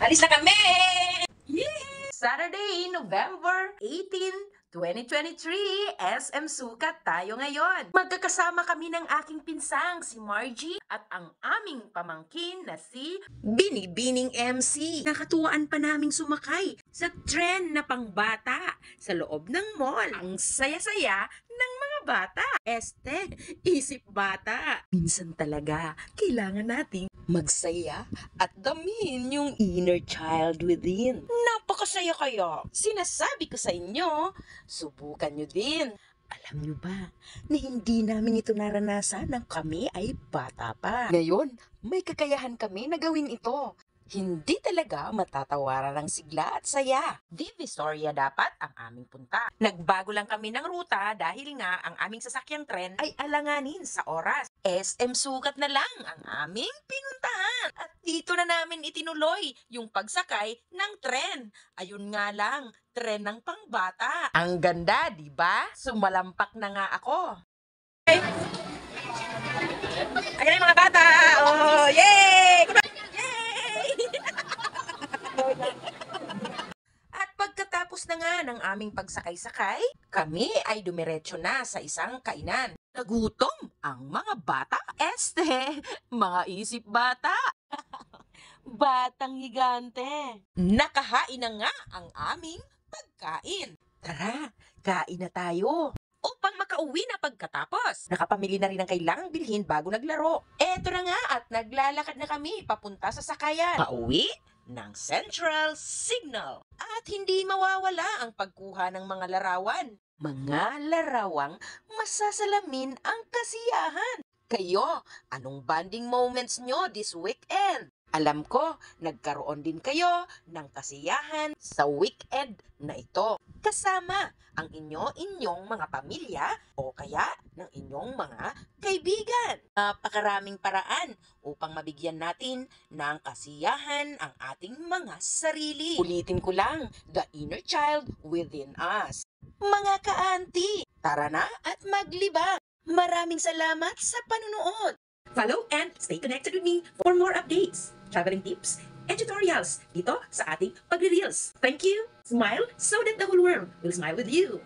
Alis na kami! Yay! Saturday, November 18, 2023, SM Sukat tayo ngayon. Magkakasama kami ng aking pinsang si Margie at ang aming pamangkin na si Binibining MC. Nakatuwaan pa naming sumakay sa tren na pangbata sa loob ng mall. Ang saya-saya ng mga bata. Isip bata. Minsan talaga, kailangan nating magsaya at damhin yung inner child within. Napakasaya kaya. Sinasabi ko sa inyo, subukan nyo din. Alam nyo ba na hindi namin ito naranasan nang kami ay bata pa. Ngayon, may kakayahan kami na gawin ito. Hindi talaga matatawaran ng sigla at saya. Divisoria dapat ang aming punta. Nagbago lang kami ng ruta dahil nga ang aming sasakyang tren ay alanganin sa oras. SM Sukat na lang ang aming pinuntahan. At dito na namin itinuloy yung pagsakay ng tren. Ayun nga lang, tren ng pangbata. Ang ganda, di ba? Sumalampak na nga ako. Hey. Ayan yung mga bata! Oh, yay! At pagkatapos na nga ng aming pagsakay-sakay, kami ay dumiretso na sa isang kainan. Nagutom ang mga bata. Mga isip bata. Batang higante. Nakahain na nga ang aming pagkain. Tara, kain na tayo. Upang makauwi na pagkatapos. Nakapamili na rin ang kailangang bilhin bago naglaro. Eto na nga at naglalakad na kami papunta sa sakayan. Pauwi ng Central Signal. At hindi mawawala ang pagkuha ng mga larawan. Mga larawang masasalamin ang kasiyahan. Kayo, anong bonding moments nyo this weekend? Alam ko, nagkaroon din kayo ng kasiyahan sa weekend na ito. Kasama ang inyong mga pamilya o kaya ng inyong mga kaibigan. Napakaraming paraan upang mabigyan natin ng kasiyahan ang ating mga sarili. Ulitin ko lang, the inner child within us. Mga ka-auntie, tara na at maglibang. Maraming salamat sa panunood. Follow and stay connected with me for more updates, traveling tips, and tutorials dito sa ating pagre-reels. Thank you! Smile so that the whole world will smile with you.